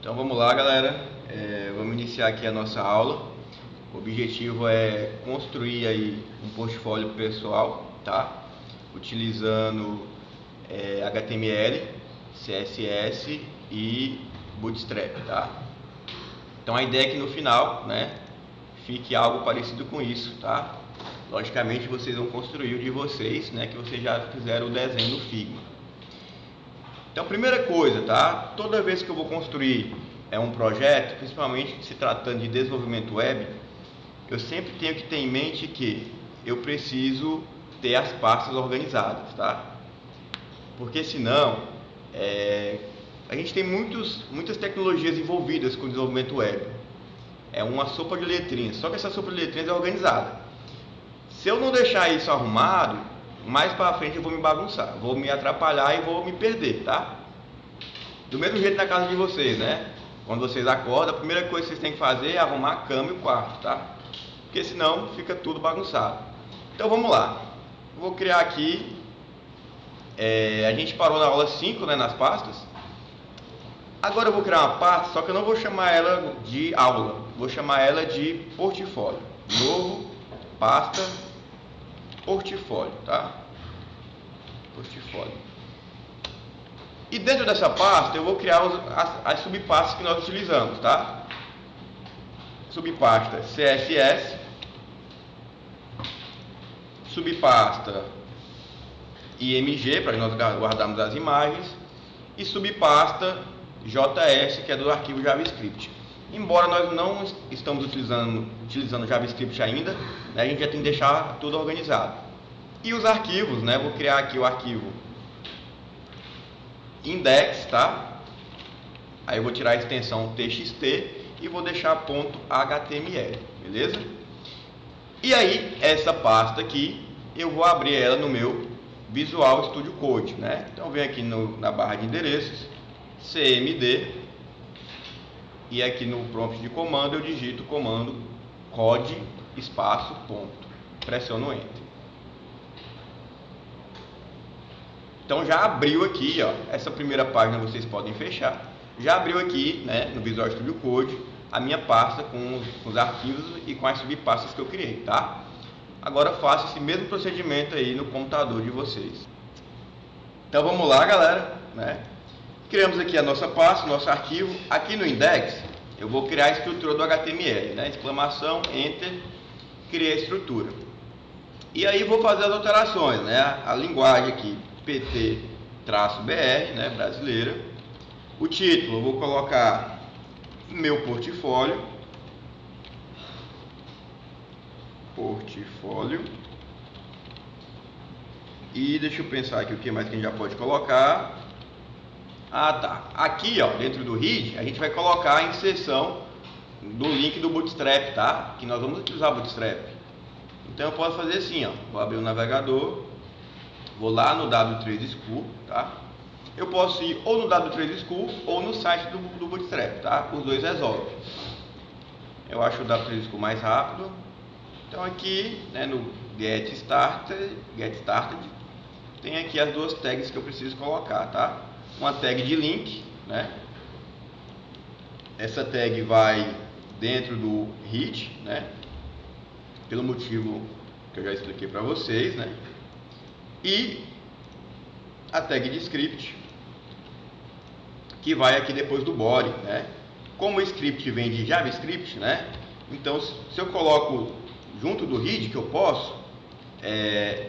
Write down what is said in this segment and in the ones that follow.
Então vamos lá, galera, vamos iniciar aqui a nossa aula. O objetivo é construir aí um portfólio pessoal, tá? Utilizando HTML, CSS e Bootstrap, tá? Então a ideia é que no final, né, fique algo parecido com isso, tá? Logicamente vocês vão construir o de vocês, né, que vocês já fizeram o desenho no Figma. Então, primeira coisa, tá? Toda vez que eu vou construir um projeto, principalmente se tratando de desenvolvimento web, eu sempre tenho que ter em mente que eu preciso ter as pastas organizadas, tá? Porque senão, a gente tem muitas tecnologias envolvidas com o desenvolvimento web. É uma sopa de letrinhas, só que essa sopa de letrinhas é organizada. Se eu não deixar isso arrumado, mais para frente eu vou me bagunçar, vou me atrapalhar e vou me perder, tá? Do mesmo jeito na casa de vocês, né? Quando vocês acordam, a primeira coisa que vocês têm que fazer é arrumar a cama e o quarto, tá? Porque senão fica tudo bagunçado. Então vamos lá. Vou criar aqui. A gente parou na aula 5, né, nas pastas. Agora eu vou criar uma pasta, só que eu não vou chamar ela de aula. Vou chamar ela de portfólio. Novo, pasta, portfólio, tá? Portfólio. E dentro dessa pasta eu vou criar as subpastas que nós utilizamos, tá? Subpasta CSS, subpasta IMG, para nós guardarmos as imagens, e subpasta JS, que é do arquivo JavaScript. Embora nós não estamos utilizando JavaScript ainda, né, a gente já tem que deixar tudo organizado. E os arquivos, né? Vou criar aqui o arquivo index, tá? Aí eu vou tirar a extensão txt e vou deixar ponto .html, beleza? E aí, essa pasta aqui, eu vou abrir ela no meu Visual Studio Code, né? Então, venho aqui na barra de endereços, cmd, e aqui no prompt de comando eu digito o comando code espaço ponto, pressiono Enter. Então já abriu aqui, ó, essa primeira página vocês podem fechar. Já abriu aqui, né, no Visual Studio Code, a minha pasta com os arquivos e com as subpastas que eu criei, tá? Agora faço esse mesmo procedimento aí no computador de vocês. Então vamos lá, galera, né? Criamos aqui a nossa pasta, nosso arquivo. Aqui no index, eu vou criar a estrutura do HTML, né? Exclamação, Enter, criei a estrutura. E aí vou fazer as alterações, né? A linguagem aqui, PT-BR, né? Brasileira. O título, eu vou colocar meu portfólio. Portfólio. E deixa eu pensar aqui o que mais que a gente já pode colocar. Ah, tá. Aqui, ó, dentro do read, a gente vai colocar a inserção do link do Bootstrap, tá? Que nós vamos utilizar o Bootstrap. Então eu posso fazer assim, ó. Vou abrir o navegador, vou lá no W3 School, tá? Eu posso ir ou no W3 School ou no site do Bootstrap, tá? Os dois resolvem. Eu acho o W3 School mais rápido. Então aqui, né, no Get Started, tem aqui as duas tags que eu preciso colocar, tá? Uma tag de link, né? Essa tag vai dentro do read, né? Pelo motivo que eu já expliquei para vocês, né? E a tag de script, que vai aqui depois do body, né? Como o script vem de JavaScript, né? Então, se eu coloco junto do read, que eu posso,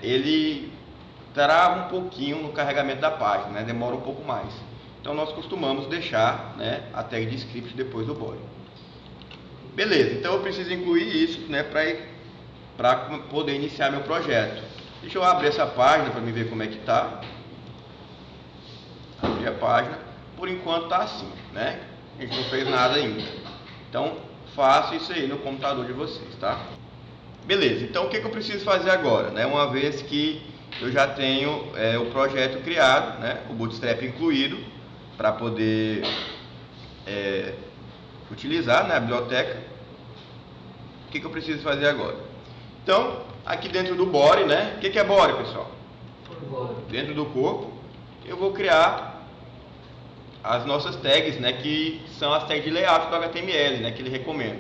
ele trava um pouquinho no carregamento da página, né? Demora um pouco mais. Então, nós costumamos deixar, né, a tag de script depois do body. Beleza, então eu preciso incluir isso, né, para poder iniciar meu projeto. Deixa eu abrir essa página para me ver como é que tá. Abrir a página. Por enquanto tá assim, né? A gente não fez nada ainda. Então, faço isso aí no computador de vocês, tá? Beleza, então o que eu preciso fazer agora, né? Uma vez que eu já tenho o projeto criado, né? O Bootstrap incluído, para poder utilizar, né, a biblioteca. O que eu preciso fazer agora? Então, aqui dentro do body, né? O que é body, pessoal? Dentro do corpo, eu vou criar as nossas tags, né, que são as tags de layout do HTML, né, que ele recomenda.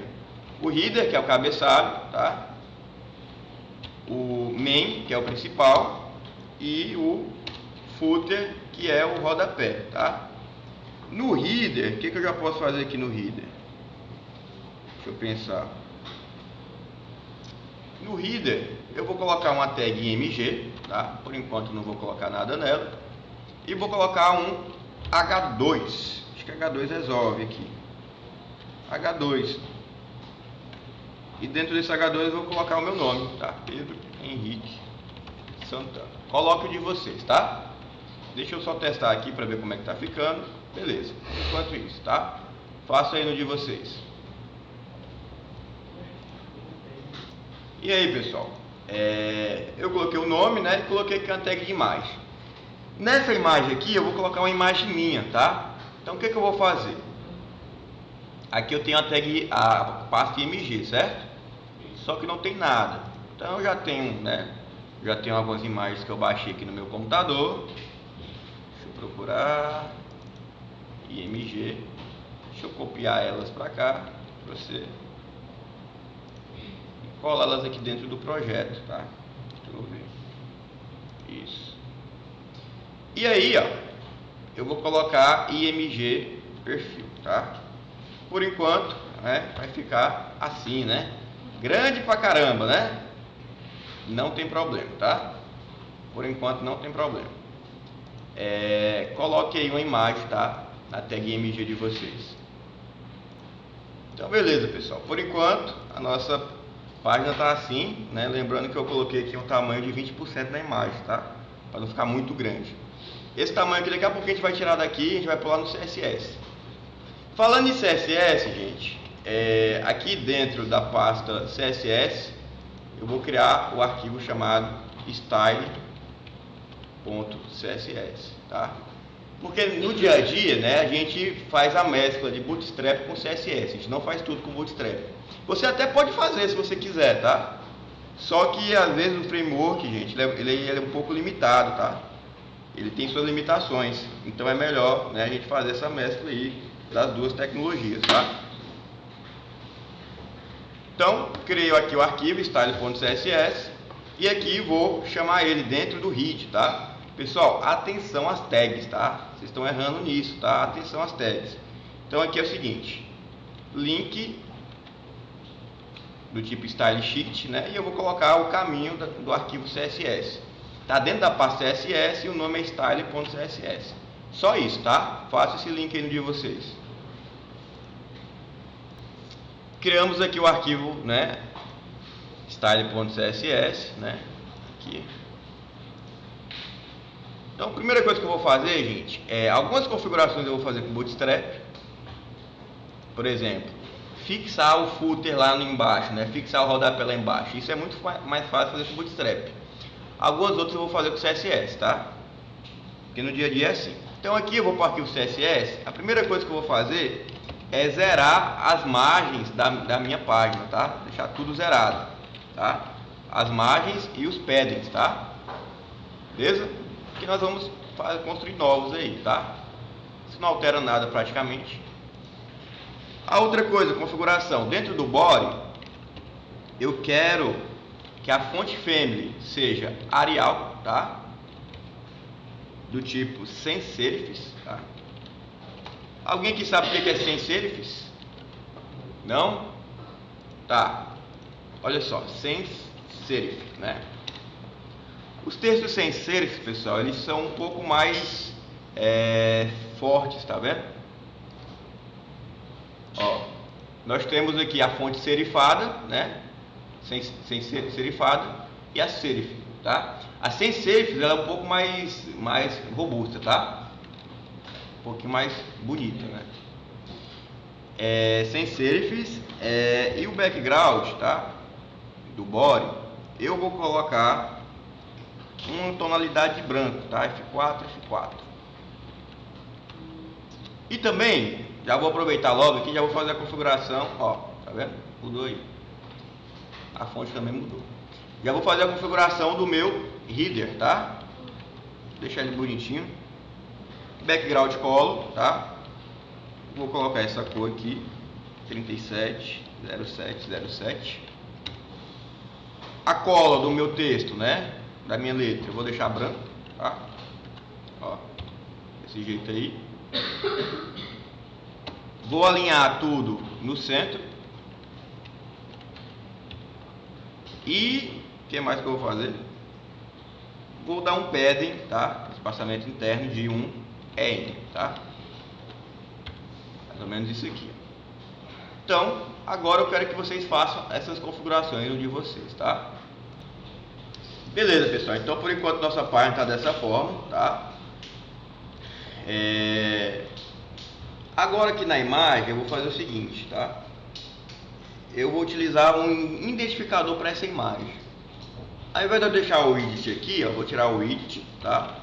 O header, que é o cabeçalho, tá? O main, que é o principal, e o footer, que é o rodapé, tá? No header, o que eu já posso fazer aqui no header? Deixa eu pensar. No header, eu vou colocar uma tag img, tá? Por enquanto não vou colocar nada nela. E vou colocar um H2. Acho que H2 resolve aqui. H2. E dentro desse H2 eu vou colocar o meu nome, tá? Pedro Henrique Santana. Coloque o de vocês, tá? Deixa eu só testar aqui para ver como é que tá ficando. Beleza. Enquanto isso, tá? Faço aí no de vocês. E aí, pessoal? Eu coloquei o nome, né? E coloquei aqui uma tag de imagem. Nessa imagem aqui eu vou colocar uma imagem minha, tá? Então o que eu vou fazer? Aqui eu tenho a tag, a pasta img, certo? Só que não tem nada. Então eu já tenho, né? Já tenho algumas imagens que eu baixei aqui no meu computador. Deixa eu procurar img. Deixa eu copiar elas para cá, para você. E colar elas aqui dentro do projeto, tá? Deixa eu ver. Isso. E aí, ó, eu vou colocar img perfil, tá? Por enquanto, né, vai ficar assim, né? Grande pra caramba, né? Não tem problema, tá? Por enquanto não tem problema. Coloque aí uma imagem, tá? Na tag img de vocês. Então, beleza, pessoal. Por enquanto, a nossa página tá assim, né? Lembrando que eu coloquei aqui um tamanho de 20% na imagem, tá? Para não ficar muito grande. Esse tamanho aqui, daqui a pouco a gente vai tirar daqui e a gente vai pular no CSS. Falando em CSS, gente, aqui dentro da pasta CSS, eu vou criar o arquivo chamado style.css, tá? Porque no dia a dia, né, a gente faz a mescla de Bootstrap com CSS, a gente não faz tudo com Bootstrap. Você até pode fazer se você quiser, tá? Só que às vezes o framework, gente, ele é um pouco limitado, tá? Ele tem suas limitações, então é melhor, né, a gente fazer essa mescla aí das duas tecnologias, tá? Então, criei aqui o arquivo style.css e aqui vou chamar ele dentro do head, tá? Pessoal, atenção às tags, tá? Vocês estão errando nisso, tá? Atenção às tags. Então aqui é o seguinte, link do tipo style sheet, né? E eu vou colocar o caminho do arquivo CSS. Tá dentro da pasta CSS e o nome é style.css. Só isso, tá? Faço esse link aí no de vocês. Criamos aqui o arquivo, né? style.css, né? Aqui. Então, a primeira coisa que eu vou fazer, gente, algumas configurações eu vou fazer com Bootstrap. Por exemplo, fixar o footer lá embaixo, né? Fixar o rodapé lá embaixo. Isso é muito mais fácil fazer com Bootstrap. Algumas outras eu vou fazer com CSS, tá? Porque no dia a dia é assim. Então aqui eu vou para o arquivo CSS. A primeira coisa que eu vou fazer é zerar as margens da minha página, tá? Deixar tudo zerado, tá? As margens e os paddings, tá? Beleza? Que nós vamos construir novos aí, tá? Isso não altera nada praticamente. A outra coisa, configuração. Dentro do body, eu quero que a fonte family seja Arial, tá? Do tipo sans serifs, tá? Alguém que sabe o que é sans serifs? Não? Tá. Olha só, sans serif, né? Os textos sem serif, pessoal, eles são um pouco mais fortes, tá vendo? Ó, nós temos aqui a fonte serifada, né? Sem serifada e a serif, tá? A sem serif ela é um pouco mais robusta, tá? Um pouquinho mais bonita, né? Sem serifs e o background, tá? Do body, eu vou colocar uma tonalidade de branco, tá? F4, F4. E também, já vou aproveitar logo aqui, já vou fazer a configuração, ó, tá vendo? Mudou aí. A fonte também mudou. Já vou fazer a configuração do meu header, tá? Deixar ele bonitinho. Background color, tá? Vou colocar essa cor aqui, 370707. A cola do meu texto, né, da minha letra, eu vou deixar branco, tá? Ó, desse jeito aí. Vou alinhar tudo no centro. E o que mais que eu vou fazer? Vou dar um padding, tá? Espaçamento interno de 1 EN, tá? Mais ou menos isso aqui. Então, agora eu quero que vocês façam essas configurações no de vocês, tá? Beleza, pessoal. Então, por enquanto, nossa página está dessa forma, tá? Agora aqui na imagem, eu vou fazer o seguinte, tá? Eu vou utilizar um identificador para essa imagem. Ao invés de eu deixar o widget aqui, eu vou tirar o widget, tá?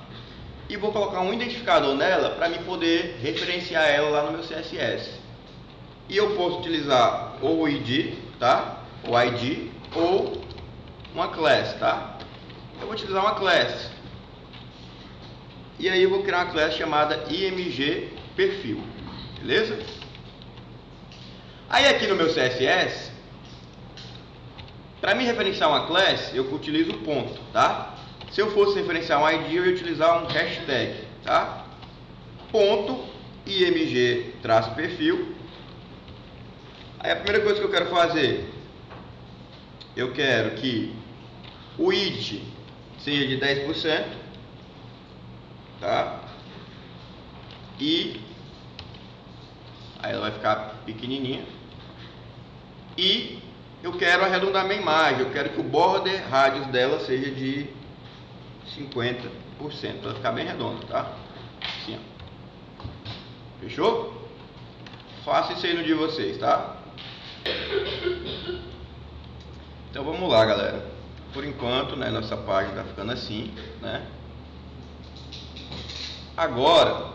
E vou colocar um identificador nela para me poder referenciar ela lá no meu CSS. E eu posso utilizar ou o ID, tá? O ID ou uma class, tá? Eu vou utilizar uma class. E aí eu vou criar uma class chamada img perfil, beleza? Aí aqui no meu CSS, para me referenciar uma class, eu utilizo o ponto, tá? Se eu fosse referenciar um ID, eu ia utilizar um hashtag, tá? Ponto img traço perfil. Aí a primeira coisa que eu quero fazer, eu quero que o id seja de 10%, tá? E aí ela vai ficar pequenininha. E eu quero arredondar minha imagem, eu quero que o border radius dela seja de 50%, para ficar bem redondo, tá? Assim, ó. Fechou? Faça isso aí no de vocês, tá? Então vamos lá, galera. Por enquanto, né, nossa página tá ficando assim, né? Agora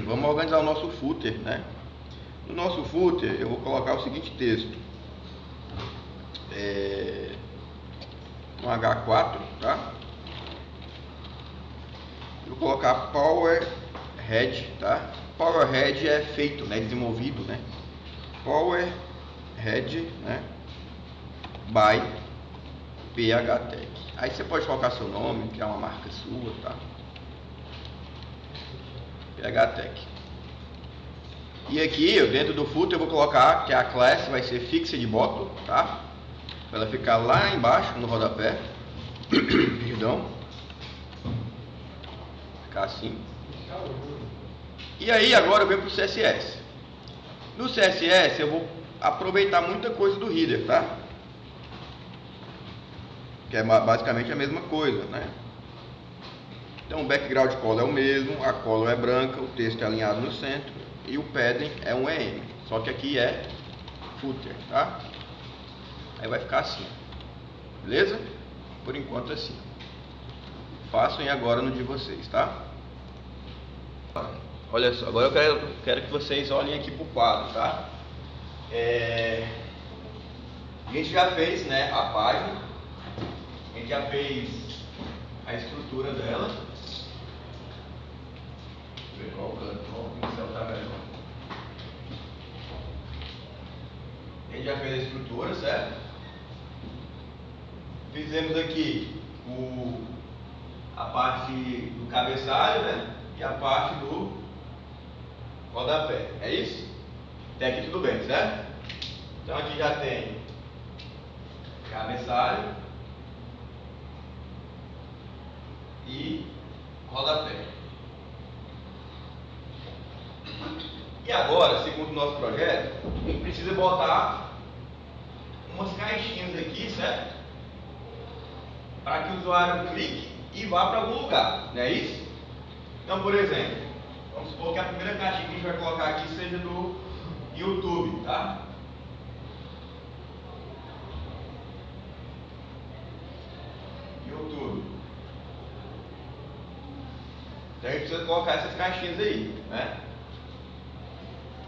vamos organizar o nosso footer, né? No nosso footer eu vou colocar o seguinte texto, no H4, tá? Eu vou colocar Power Head, tá? Power Head é feito, né? Desenvolvido, né? Power Head, né? By PHTech. Aí você pode colocar seu nome, criar uma marca sua, tá? PHTech. E aqui, dentro do footer, eu vou colocar que a class vai ser Fixed Bottom, tá? Para ela ficar lá embaixo, no rodapé. Perdão. Ficar assim. E aí, agora eu venho para o CSS. No CSS, eu vou aproveitar muita coisa do header, tá? Que é basicamente a mesma coisa, né? Então, o background color é o mesmo, a color é branca, o texto é alinhado no centro e o padding é um EM. Só que aqui é footer, tá? Aí vai ficar assim, beleza? Por enquanto assim. Façam e agora no de vocês, tá? Olha só, agora eu quero que vocês olhem aqui pro quadro, tá? A gente já fez, né, a página, a gente já fez a estrutura dela. Deixa eu ver qual o pincel tá melhor. A gente já fez a estrutura, certo? Fizemos aqui a parte do cabeçalho, né? E a parte do rodapé. É isso? Até aqui tudo bem, certo? Então aqui já tem cabeçalho e rodapé. E agora, segundo o nosso projeto, a gente precisa botar umas caixinhas aqui, certo? Para que o usuário clique e vá para algum lugar, não é isso? Então, por exemplo, vamos supor que a primeira caixinha que a gente vai colocar aqui seja do YouTube, tá? YouTube. Então a gente precisa colocar essas caixinhas aí, né?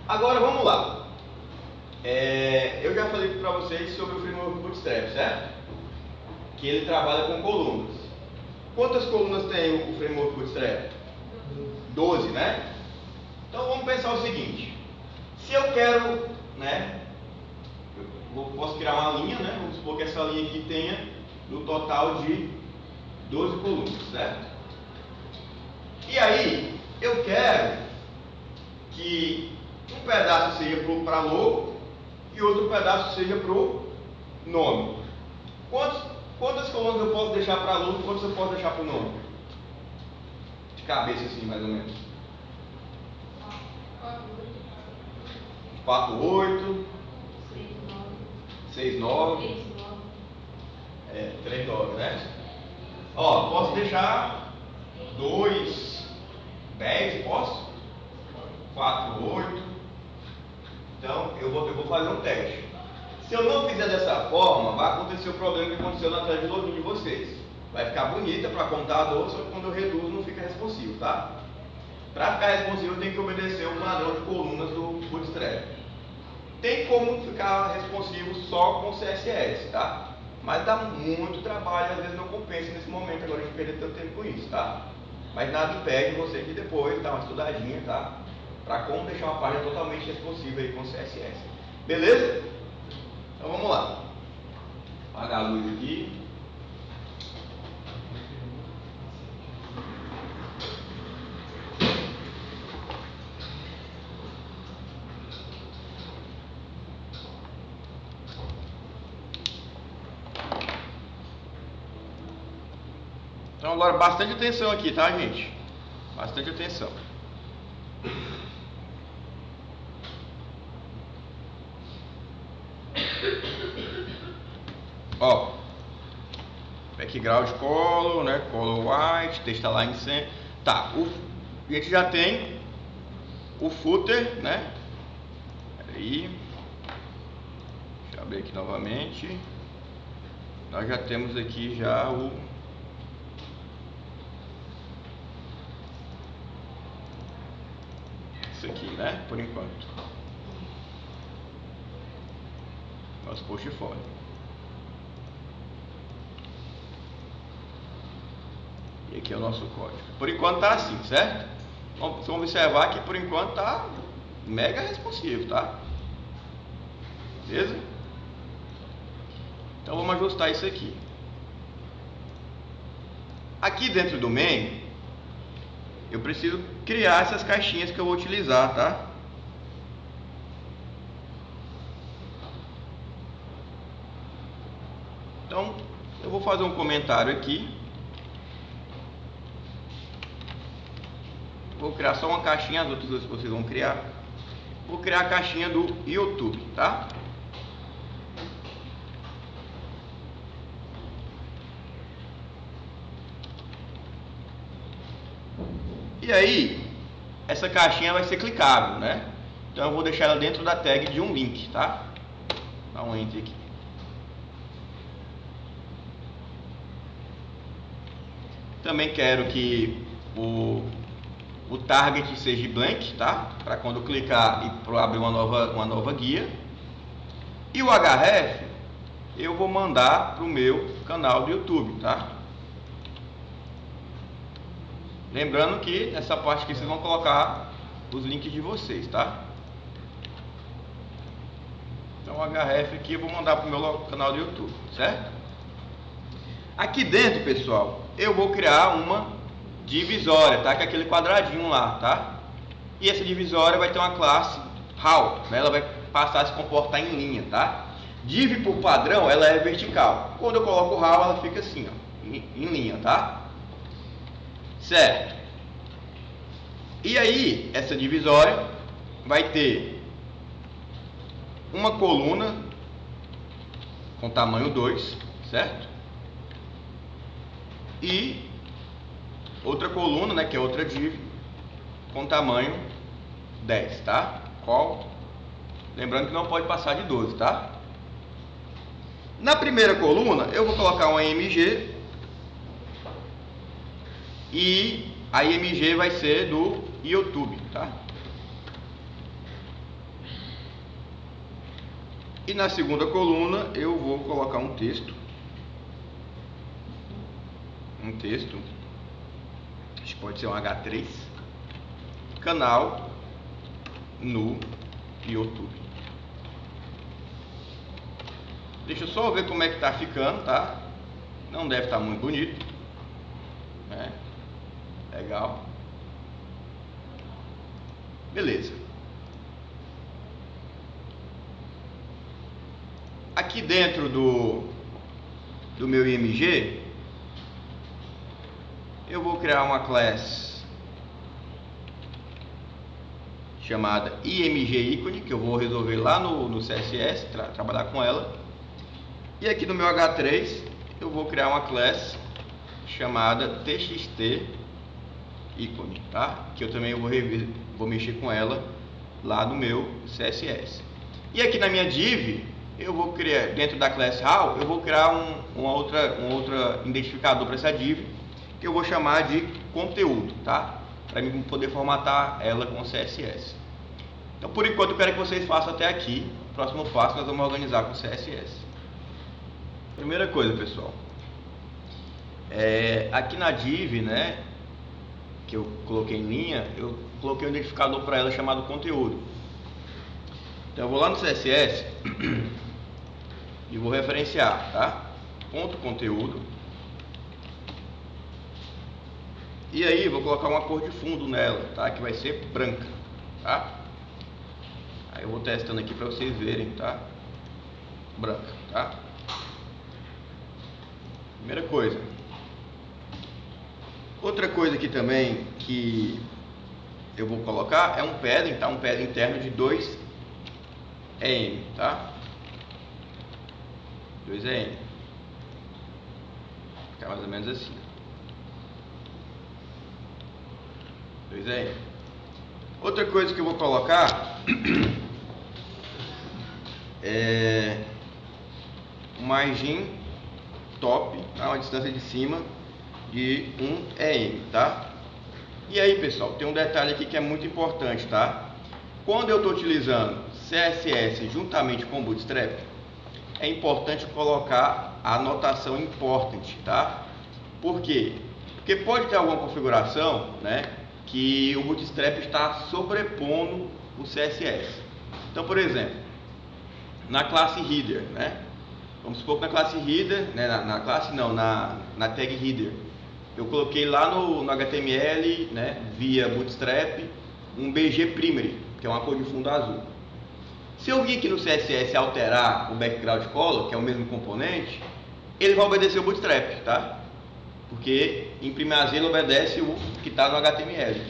Agora vamos lá. Eu já falei para vocês sobre o framework Bootstrap, certo? Que ele trabalha com colunas. Quantas colunas tem o framework Bootstrap? 12, né? Então vamos pensar o seguinte: se eu quero, né, posso criar uma linha, né? Vamos supor que essa linha aqui tenha no total de 12 colunas, certo? E aí eu quero que um pedaço seja para logo e outro pedaço seja para o nome. Quantas colunas eu posso deixar para logo e quantas eu posso deixar para o nome? De cabeça assim, mais ou menos. 4, 8, 6, 9, 3, 9, né? Ó, posso deixar 2, 10, posso? 4, 8. Então eu vou fazer um teste. Se eu não fizer dessa forma, vai acontecer o problema que aconteceu na tela de login de vocês. Vai ficar bonita para contar a dor, só que quando eu reduzo não fica responsivo, tá? Para ficar responsivo eu tenho que obedecer o padrão de colunas do Bootstrap. Tem como ficar responsivo só com CSS, tá? Mas dá muito trabalho, às vezes não compensa nesse momento agora de perder tanto tempo com isso, tá? Mas nada impede você de depois dar uma estudadinha, tá? Para como deixar uma página totalmente responsiva aí com CSS. Beleza? Então vamos lá. Apagar a luz aqui. Então agora bastante atenção aqui, tá, gente? Bastante atenção. Ó, background color, né? Color white, texto align center. Tá, a gente já tem o footer, né? Peraí. Deixa eu abrir aqui novamente. Nós já temos aqui já isso aqui, né? Por enquanto. Nosso portfólio. E aqui é o nosso código. Por enquanto tá assim, certo? Vamos observar que por enquanto tá mega responsivo, tá? Beleza? Então vamos ajustar isso aqui. Aqui dentro do main, eu preciso criar essas caixinhas que eu vou utilizar, tá? Então, eu vou fazer um comentário aqui. Vou criar só uma caixinha, as outras duas vocês vão criar. Vou criar a caixinha do YouTube, tá? E aí, essa caixinha vai ser clicável, né? Então eu vou deixar ela dentro da tag de um link, tá? Dá um enter aqui. Também quero que o target seja blank, tá? Para quando clicar e para abrir uma nova guia. E o href eu vou mandar para o meu canal do YouTube, tá? Lembrando que nessa parte aqui vocês vão colocar os links de vocês, tá? Então o href aqui eu vou mandar para o meu canal do YouTube, certo? Aqui dentro, pessoal, eu vou criar uma divisória, tá? Que é aquele quadradinho lá, tá? E essa divisória vai ter uma classe how, né? Ela vai passar a se comportar em linha, tá? Div por padrão, ela é vertical. Quando eu coloco o how, ela fica assim, ó, em linha, tá? Certo. E aí, essa divisória vai ter uma coluna com tamanho 2, certo? E outra coluna, né, que é outra div, com tamanho 10, tá? Lembrando que não pode passar de 12, tá? Na primeira coluna, eu vou colocar um img e a img vai ser do YouTube, tá? E na segunda coluna, eu vou colocar um texto. Acho que pode ser um H3, canal no YouTube. Deixa eu só ver como é que tá ficando, tá? Não deve estar muito bonito, né? Legal. Beleza. Aqui dentro do meu IMG, eu vou criar uma class chamada IMG ícone, que eu vou resolver lá no CSS, trabalhar com ela. E aqui no meu H3 eu vou criar uma class chamada TXT ícone, tá? Que eu também vou mexer com ela lá no meu CSS. E aqui na minha div eu vou criar, dentro da class How, eu vou criar um outra identificador para essa div, que eu vou chamar de conteúdo, tá? Para mim poder formatar ela com CSS. Então, por enquanto, eu quero que vocês façam até aqui. O próximo passo nós vamos organizar com CSS. Primeira coisa, pessoal, aqui na div, né, que eu coloquei em linha, eu coloquei um identificador para ela chamado conteúdo. Então, eu vou lá no CSS e vou referenciar, tá? Ponto conteúdo. E aí, vou colocar uma cor de fundo nela, tá? Que vai ser branca, tá? Aí eu vou testando aqui para vocês verem, tá? Branca, tá? Primeira coisa. Outra coisa aqui também que eu vou colocar é um padding, tá? Um padding interno de 2 EM, tá? 2 EM. Fica mais ou menos assim. 2 EM. Outra coisa que eu vou colocar é margem top, tá? Uma distância de cima de 1 EM, tá? E aí, pessoal, tem um detalhe aqui que é muito importante, tá? Quando eu estou utilizando CSS juntamente com Bootstrap, é importante colocar a anotação important, tá? Por quê? Porque pode ter alguma configuração, né, que o Bootstrap está sobrepondo o CSS. Então, por exemplo, na classe Header, né? Vamos supor que na classe Header, né, na tag Header, eu coloquei lá no HTML, né, via Bootstrap, um BG Primary, que é uma cor de fundo azul. Se eu vir aqui no CSS alterar o background color, que é o mesmo componente, ele vai obedecer o Bootstrap, tá? Porque em primazia ele obedece o que está no HTML.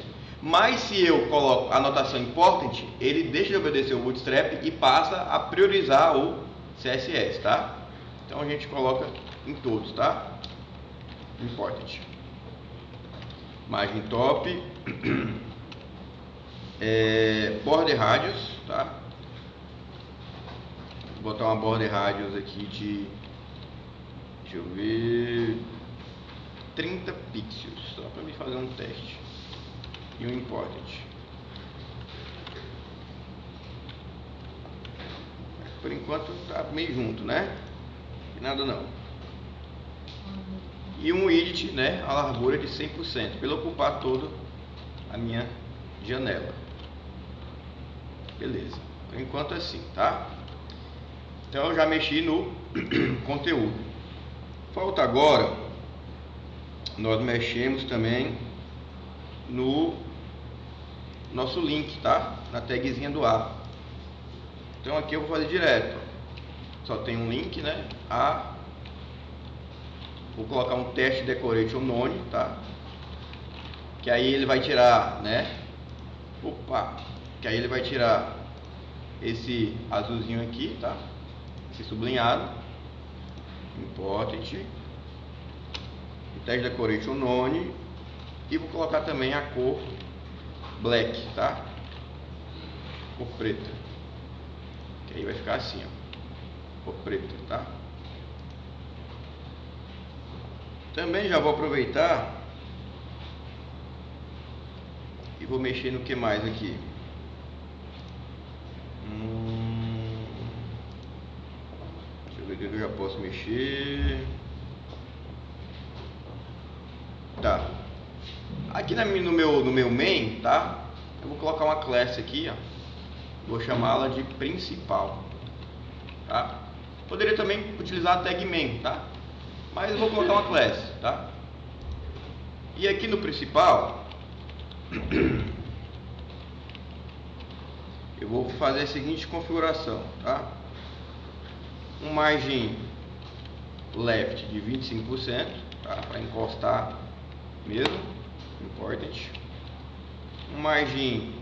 Mas se eu coloco a anotação important, ele deixa de obedecer o Bootstrap e passa a priorizar o CSS, tá? Então a gente coloca em todos, tá? Important. Margem top. Border radius, tá? Vou botar uma border radius aqui de, deixa eu ver, 30 pixels, só para me fazer um teste. E um important. Por enquanto tá meio junto, né? Nada não. E um width, né, a largura de 100%, para ele ocupar toda a minha janela. Beleza. Por enquanto assim, tá? Então eu já mexi no conteúdo. Falta agora nós mexemos também no nosso link, tá? Na tagzinha do A. Então aqui eu vou fazer direto. Só tem um link, né? Vou colocar um teste decoration none, tá? Que aí ele vai tirar, né? Que aí ele vai tirar esse azulzinho aqui, tá? Esse sublinhado. Important. Teste decoration none. E vou colocar também a cor black, tá? Cor preta. Que aí vai ficar assim, ó. Cor preta, tá? Também já vou aproveitar e vou mexer no que mais aqui. Deixa eu ver o que eu já posso mexer. Tá. Aqui no meu main, tá? Eu vou colocar uma classe aqui, ó, vou chamá-la de principal, tá? Poderia também utilizar a tag main, tá? Mas eu vou colocar uma class, tá? E aqui no principal eu vou fazer a seguinte configuração, tá? Um margem left de 25%, tá? Para encostar mesmo, important. Um margem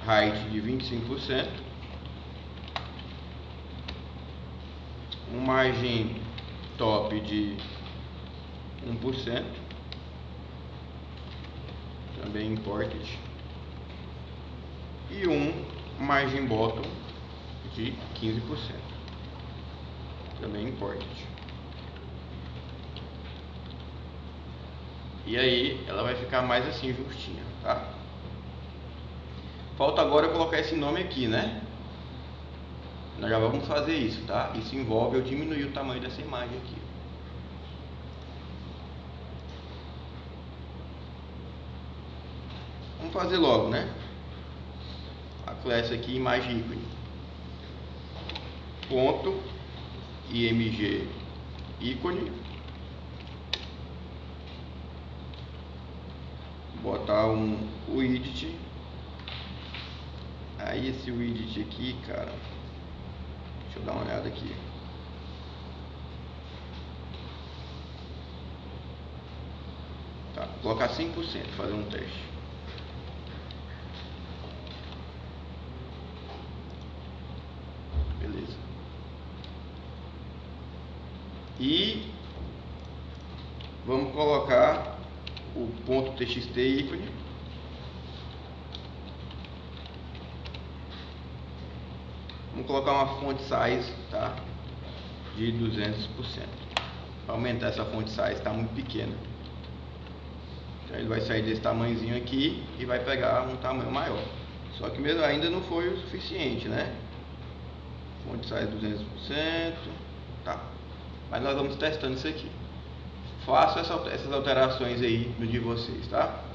right de 25%. Um margem top de 1%, também important. E um margem bottom de 15%, também important. E aí ela vai ficar mais assim justinha, tá? Falta agora eu colocar esse nome aqui, né? Nós já vamos fazer isso, tá? Isso envolve eu diminuir o tamanho dessa imagem aqui. Vamos fazer logo, né? A classe aqui, imagem ícone. Ponto img ícone. Botar um widget. Aí esse widget aqui, cara, deixa eu dar uma olhada aqui. Tá, vou colocar 100%, fazer um teste. Beleza. E vamos colocar o ponto .txt ícone. Vamos colocar uma font size, tá? De 200%. Para aumentar essa font size, está muito pequena. Então ele vai sair desse tamanhozinho aqui e vai pegar um tamanho maior. Só que mesmo ainda não foi o suficiente, né? Font size 200%. Tá. Mas nós vamos testando isso aqui. Faço essas alterações aí no de vocês, tá?